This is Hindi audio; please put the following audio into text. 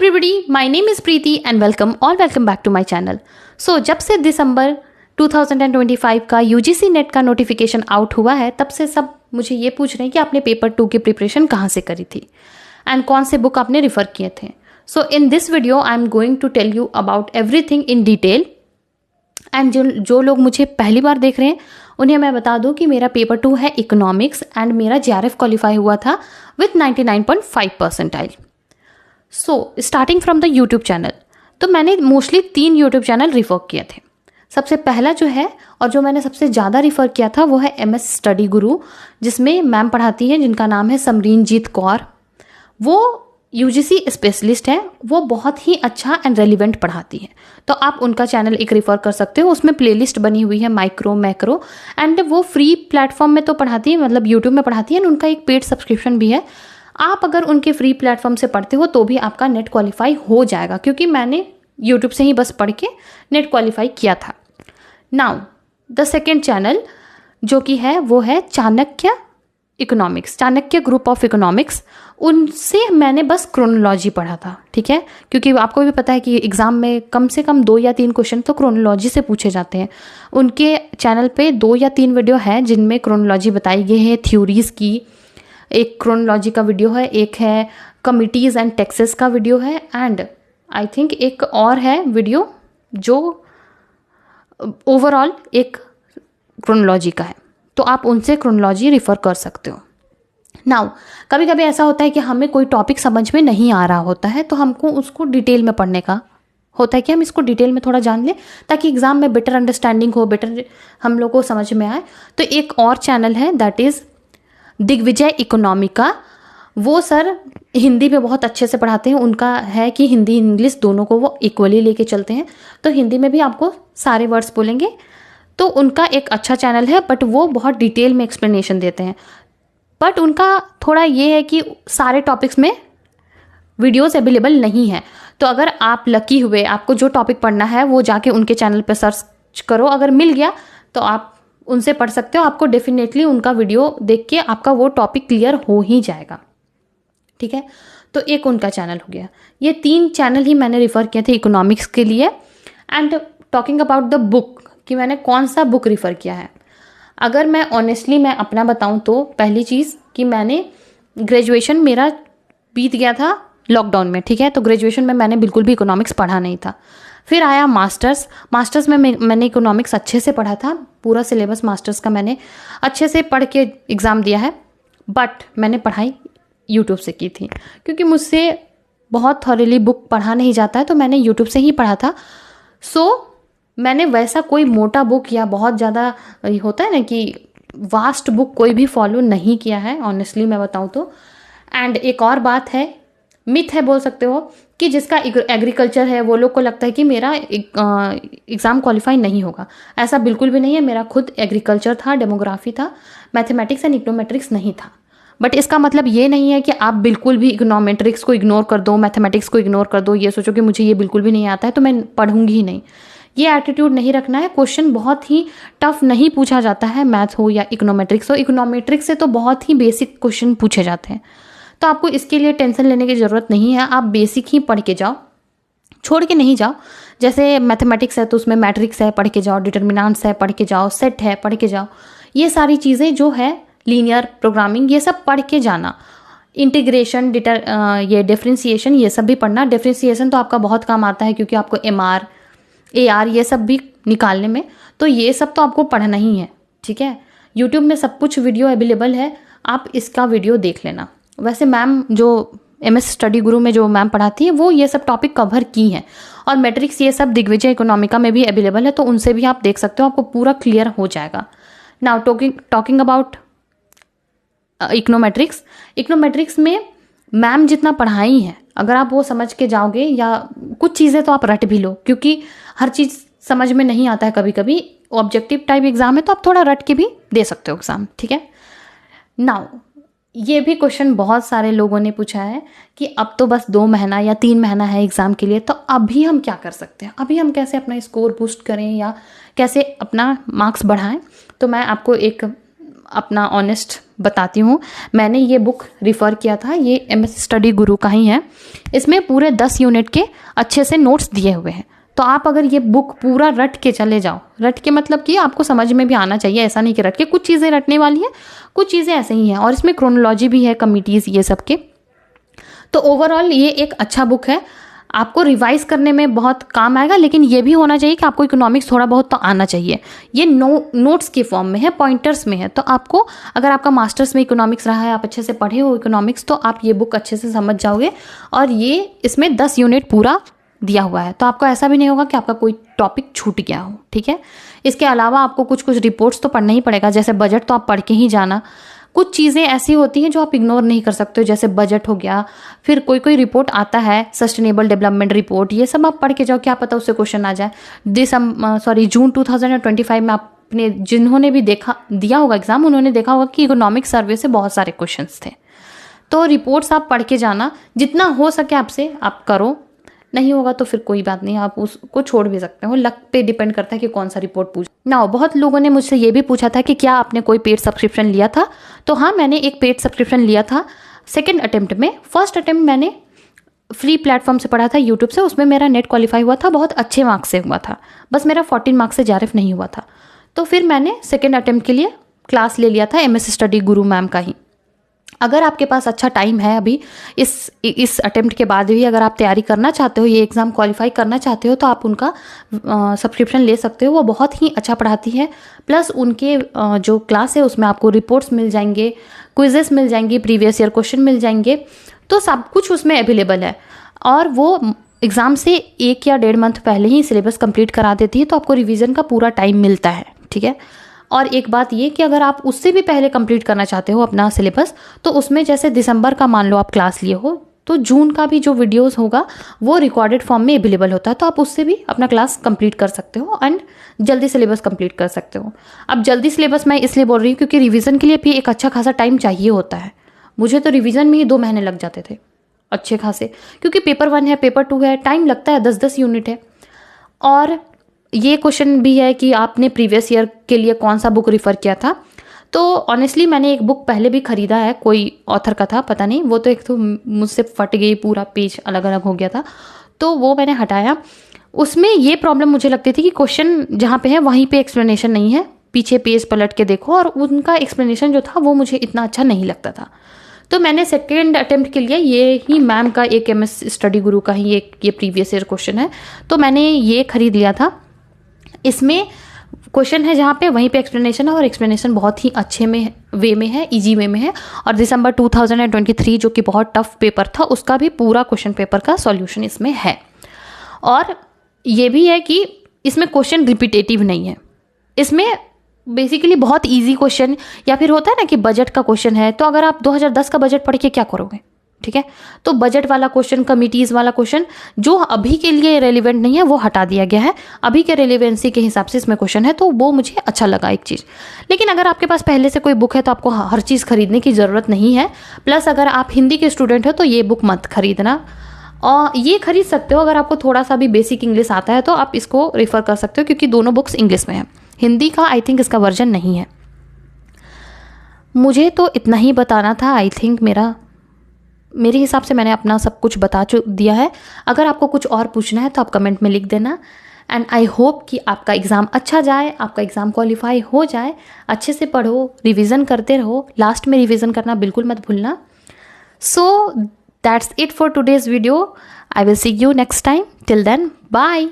everybody, my name is Preeti and welcome back to my channel. So जब से दिसंबर 2025 का UGC नेट का नोटिफिकेशन आउट हुआ है तब से सब मुझे ये पूछ रहे हैं कि आपने पेपर 2 की प्रिपरेशन कहाँ से करी थी एंड कौन से बुक आपने रिफ़र किए थे. So in this video I am going to tell you about everything in detail. And जो लोग मुझे पहली बार देख रहे हैं उन्हें मैं बता दूं कि मेरा पेपर 2 है इकोनॉमिक्स एंड मेरा JRF क्वालिफाई हुआ था with 99.5 percentile. So starting from the YouTube channel, तो मैंने मोस्टली 3 यूट्यूब चैनल रिफ़र किए थे. सबसे पहला जो है और जो मैंने सबसे ज़्यादा रिफ़र किया था वो है MS स्टडी गुरु, जिसमें मैम पढ़ाती हैं जिनका नाम है समरीनजीत कौर. वो UGC स्पेशलिस्ट हैं, वो बहुत ही अच्छा एंड रेलिवेंट पढ़ाती हैं. तो आप उनका चैनल एक रिफ़र कर सकते हो. उसमें प्लेलिस्ट बनी हुई है माइक्रो मैक्रो एंड वो फ्री प्लेटफॉर्म में तो पढ़ाती है, मतलब यूट्यूब में पढ़ाती है एंड उनका एक पेड सब्सक्रिप्शन भी है. आप अगर उनके फ्री प्लेटफॉर्म से पढ़ते हो तो भी आपका नेट क्वालिफाई हो जाएगा, क्योंकि मैंने यूट्यूब से ही बस पढ़ के नेट क्वालिफाई किया था. नाउ द सेकेंड चैनल जो कि है वो है Chanakya economics, Chanakya group of economics. उनसे मैंने बस क्रोनोलॉजी पढ़ा था, ठीक है, क्योंकि आपको भी पता है कि एग्ज़ाम में कम से कम 2 या 3 क्वेश्चन तो क्रोनोलॉजी से पूछे जाते हैं. उनके चैनल पे 2 या 3 वीडियो है जिनमें क्रोनोलॉजी बताई गई है, थ्योरीज की. एक क्रोनोलॉजी का वीडियो है, एक है कमिटीज़ एंड टैक्सेस का वीडियो है एंड आई थिंक एक और है वीडियो जो ओवरऑल एक क्रोनोलॉजी का है. तो आप उनसे क्रोनोलॉजी रिफ़र कर सकते हो. नाउ कभी कभी ऐसा होता है कि हमें कोई टॉपिक समझ में नहीं आ रहा होता है तो हमको उसको डिटेल में पढ़ने का होता है कि हम इसको डिटेल में थोड़ा जान लें ताकि एग्ज़ाम में बेटर अंडरस्टैंडिंग हो, बेटर हम लोग को समझ में आए. तो एक और चैनल है दैट इज़ दिग्विजय इकोनॉमिका. वो सर हिंदी में बहुत अच्छे से पढ़ाते हैं. उनका है कि हिंदी इंग्लिश दोनों को वो इक्वली लेके चलते हैं, तो हिंदी में भी आपको सारे वर्ड्स बोलेंगे. तो उनका एक अच्छा चैनल है बट वो बहुत डिटेल में एक्सप्लेनेशन देते हैं. बट उनका थोड़ा ये है कि सारे टॉपिक्स में वीडियोस अवेलेबल नहीं है. तो अगर आप लकी हुए, आपको जो टॉपिक पढ़ना है वो जाके उनके चैनल पर सर्च करो, अगर मिल गया तो आप उनसे पढ़ सकते हो. आपको डेफिनेटली उनका वीडियो देख के आपका वो टॉपिक क्लियर हो ही जाएगा, ठीक है. तो एक उनका चैनल हो गया. ये 3 चैनल ही मैंने रिफ़र किए थे इकोनॉमिक्स के लिए. And talking about the book कि मैंने कौन सा बुक रिफ़र किया है, अगर मैं ऑनेस्टली मैं अपना बताऊं तो पहली चीज़ कि मैंने ग्रेजुएशन मेरा बीत गया था लॉकडाउन में, ठीक है. तो ग्रेजुएशन में मैंने बिल्कुल भी इकोनॉमिक्स पढ़ा नहीं था. फिर आया मास्टर्स में मैंने इकोनॉमिक्स अच्छे से पढ़ा था. पूरा सिलेबस मास्टर्स का मैंने अच्छे से पढ़ के एग्ज़ाम दिया है. बट मैंने पढ़ाई यूट्यूब से की थी, क्योंकि मुझसे बहुत थॉरली बुक पढ़ा नहीं जाता है, तो मैंने यूट्यूब से ही पढ़ा था. सो मैंने वैसा कोई मोटा बुक या बहुत ज़्यादा होता है ना कि वास्ट बुक कोई भी फॉलो नहीं किया है, ऑनेस्टली मैं बताऊँ तो. एंड एक और बात है, मिथ है बोल सकते हो, कि जिसका एग्रीकल्चर है वो लोग को लगता है कि मेरा एग्ज़ाम क्वालिफाई नहीं होगा. ऐसा बिल्कुल भी नहीं है. मेरा खुद एग्रीकल्चर था, डेमोग्राफी था, मैथमेटिक्स एंड इकोनोमेट्रिक्स नहीं था. बट इसका मतलब ये नहीं है कि आप बिल्कुल भी इकोनोमेट्रिक्स को इग्नोर कर दो, मैथमेटिक्स को इग्नोर कर दो, ये सोचो कि मुझे ये बिल्कुल भी नहीं आता है तो मैं पढ़ूंगी ही नहीं. ये एटीट्यूड नहीं रखना है. क्वेश्चन बहुत ही टफ नहीं पूछा जाता है, मैथ हो या इकोनोमेट्रिक्स हो. इकोनोमेट्रिक्स से तो बहुत ही बेसिक क्वेश्चन पूछे जाते हैं, तो आपको इसके लिए टेंशन लेने की ज़रूरत नहीं है. आप बेसिक ही पढ़ के जाओ, छोड़ के नहीं जाओ. जैसे मैथमेटिक्स है तो उसमें मैट्रिक्स है, पढ़ के जाओ. डिटर्मिनेंट्स है, पढ़ के जाओ. सेट है, पढ़ के जाओ. ये सारी चीज़ें जो है, लीनियर प्रोग्रामिंग, ये सब पढ़ के जाना. इंटीग्रेशन, ये डिफरेंशिएशन, ये सब भी पढ़ना. डिफरेंशिएशन तो आपका बहुत काम आता है क्योंकि आपको MR AR ये सब भी निकालने में, तो ये सब तो आपको पढ़ना ही है, ठीक है. यूट्यूब में सब कुछ वीडियो अवेलेबल है, आप इसका वीडियो देख लेना. वैसे मैम जो MS स्टडी गुरु में जो मैम पढ़ाती है वो ये सब टॉपिक कवर की हैं, और मैट्रिक्स ये सब दिग्विजय इकोनॉमिका में भी अवेलेबल है, तो उनसे भी आप देख सकते हो, आपको पूरा क्लियर हो जाएगा. नाउ टॉकिंग अबाउट इकोनोमेट्रिक्स में मैम जितना पढ़ाई है, अगर आप वो समझ के जाओगे, या कुछ चीज़ें तो आप रट भी लो, क्योंकि हर चीज़ समझ में नहीं आता है. कभी कभी ऑब्जेक्टिव टाइप एग्ज़ाम है तो आप थोड़ा रट के भी दे सकते हो एग्ज़ाम, ठीक है. नाउ ये भी क्वेश्चन बहुत सारे लोगों ने पूछा है कि अब तो बस 2 महीना या 3 महीना है एग्ज़ाम के लिए, तो अभी हम क्या कर सकते हैं, अभी हम कैसे अपना स्कोर बूस्ट करें या कैसे अपना मार्क्स बढ़ाएं. तो मैं आपको एक अपना ऑनेस्ट बताती हूँ, मैंने ये बुक रिफ़र किया था, ये MS स्टडी गुरु का ही है। इसमें पूरे 10 यूनिट के अच्छे से नोट्स दिए हुए हैं। तो आप अगर ये बुक पूरा रट के चले जाओ, रट के मतलब कि आपको समझ में भी आना चाहिए, ऐसा नहीं कि रट के, कुछ चीज़ें रटने वाली हैं, कुछ चीज़ें ऐसे ही हैं, और इसमें क्रोनोलॉजी भी है, कमिटीज़, ये सब के। तो ओवरऑल ये एक अच्छा बुक है, आपको रिवाइज करने में बहुत काम आएगा। लेकिन ये भी होना चाहिए कि आपको इकोनॉमिक्स थोड़ा बहुत तो आना चाहिए। ये नोट्स के फॉर्म में है, पॉइंटर्स में है, तो आपको, अगर आपका मास्टर्स में इकोनॉमिक्स रहा है, आप अच्छे से पढ़े हो इकोनॉमिक्स, तो आप ये बुक अच्छे से समझ जाओगे। और ये इसमें 10 यूनिट पूरा दिया हुआ है, तो आपको ऐसा भी नहीं होगा कि आपका कोई टॉपिक छूट गया हो, ठीक है। इसके अलावा आपको कुछ कुछ रिपोर्ट्स तो पढ़ना ही पड़ेगा, जैसे बजट तो आप पढ़ के ही जाना। कुछ चीज़ें ऐसी होती हैं जो आप इग्नोर नहीं कर सकते हो, जैसे बजट हो गया, फिर कोई कोई रिपोर्ट आता है, सस्टेनेबल डेवलपमेंट रिपोर्ट, ये सब आप पढ़ के जाओ, क्या पता उससे क्वेश्चन आ जाए। जून 2025 में आपने, जिन्होंने भी दिया होगा एग्जाम, उन्होंने देखा होगा कि इकोनॉमिक सर्वे से बहुत सारे क्वेश्चंस थे। तो रिपोर्ट्स आप पढ़ के जाना, जितना हो सके आपसे आप करो, नहीं होगा तो फिर कोई बात नहीं, आप उसको छोड़ भी सकते हो। लक पे डिपेंड करता है कि कौन सा रिपोर्ट पूछ ना। बहुत लोगों ने मुझसे ये भी पूछा था कि क्या आपने कोई पेड सब्सक्रिप्शन लिया था। तो हाँ, मैंने एक पेड सब्सक्रिप्शन लिया था सेकंड अटेम्प्ट में। फर्स्ट अटेम्प्ट मैंने फ्री प्लेटफॉर्म से पढ़ा था, यूट्यूब से, उसमें मेरा नेट क्वालिफाई हुआ था, बहुत अच्छे मार्क्स से हुआ था, बस मेरा 14 मार्क्स से JRF नहीं हुआ था। तो फिर मैंने सेकेंड अटेम्प्ट के लिए क्लास ले लिया था MS स्टडी गुरु मैम का ही। अगर आपके पास अच्छा टाइम है अभी, इस अटेम्प्ट के बाद भी अगर आप तैयारी करना चाहते हो, ये एग्ज़ाम क्वालिफाई करना चाहते हो, तो आप उनका सब्सक्रिप्शन ले सकते हो। वो बहुत ही अच्छा पढ़ाती है, प्लस उनके जो क्लास है उसमें आपको रिपोर्ट्स मिल जाएंगे, क्विजेस मिल जाएंगी, प्रीवियस ईयर क्वेश्चन मिल जाएंगे, तो सब कुछ उसमें अवेलेबल है। और वो एग्ज़ाम से 1 या 1.5 मंथ पहले ही सिलेबस कंप्लीट करा देती है, तो आपको रिविज़न का पूरा टाइम मिलता है, ठीक है। और एक बात ये कि अगर आप उससे भी पहले कंप्लीट करना चाहते हो अपना सिलेबस, तो उसमें जैसे दिसंबर का मान लो आप क्लास लिए हो, तो जून का भी जो वीडियोस होगा वो रिकॉर्डेड फॉर्म में अवेलेबल होता है, तो आप उससे भी अपना क्लास कंप्लीट कर सकते हो एंड जल्दी सिलेबस कंप्लीट कर सकते हो। अब जल्दी सिलेबस मैं इसलिए बोल रही हूँ क्योंकि रिवीजन के लिए भी एक अच्छा खासा टाइम चाहिए होता है। मुझे तो रिवीजन में ही 2 महीने लग जाते थे अच्छे खासे, क्योंकि पेपर 1 है, पेपर 2 है, टाइम लगता है, 10-10 यूनिट है। और ये क्वेश्चन भी है कि आपने प्रीवियस ईयर के लिए कौन सा बुक रिफ़र किया था। तो ऑनेस्टली मैंने एक बुक पहले भी ख़रीदा है, कोई ऑथर का था, पता नहीं, वो तो एक तो मुझसे फट गई, पूरा पेज अलग अलग हो गया था, तो वो मैंने हटाया। उसमें ये प्रॉब्लम मुझे लगती थी कि क्वेश्चन जहाँ पे है वहीं पे एक्सप्लेनेशन नहीं है, पीछे पेज पलट के देखो, और उनका एक्सप्लेनेशन जो था वो मुझे इतना अच्छा नहीं लगता था। तो मैंने सेकेंड अटेम्प्ट के लिए ये ही मैम का एक MS स्टडी गुरु का ही एक ये प्रीवियस ईयर क्वेश्चन है, तो मैंने ये खरीद लिया था। इसमें क्वेश्चन है जहाँ पे वहीं पे एक्सप्लेनेशन है, और एक्सप्लेनेशन बहुत ही अच्छे में वे में है, इजी वे में है। और दिसंबर 2023 जो कि बहुत टफ पेपर था, उसका भी पूरा क्वेश्चन पेपर का सॉल्यूशन इसमें है। और ये भी है कि इसमें क्वेश्चन रिपीटेटिव नहीं है, इसमें बेसिकली बहुत इजी क्वेश्चन, या फिर होता है ना कि बजट का क्वेश्चन है, तो अगर आप 2010 का बजट पढ़ के क्या करोगे, ठीक है। तो बजट वाला क्वेश्चन, कमिटीज़ वाला क्वेश्चन जो अभी के लिए रेलिवेंट नहीं है वो हटा दिया गया है, अभी के रेलिवेंसी के हिसाब से इसमें क्वेश्चन है, तो वो मुझे अच्छा लगा एक चीज़। लेकिन अगर आपके पास पहले से कोई बुक है तो आपको हर चीज़ खरीदने की ज़रूरत नहीं है। प्लस अगर आप हिंदी के स्टूडेंट हो तो ये बुक मत खरीदना, और ये खरीद सकते हो अगर आपको थोड़ा सा भी बेसिक इंग्लिश आता है तो आप इसको रेफ़र कर सकते हो, क्योंकि दोनों बुक्स इंग्लिश में है, हिंदी का आई थिंक इसका वर्जन नहीं है। मुझे तो इतना ही बताना था, आई थिंक मेरे हिसाब से मैंने अपना सब कुछ बता दिया है। अगर आपको कुछ और पूछना है तो आप कमेंट में लिख देना। एंड आई होप कि आपका एग्ज़ाम अच्छा जाए, आपका एग्ज़ाम क्वालिफाई हो जाए। अच्छे से पढ़ो, रिवीजन करते रहो, लास्ट में रिवीजन करना बिल्कुल मत भूलना। So that's it for today's video. I will see you next time. Till then, bye.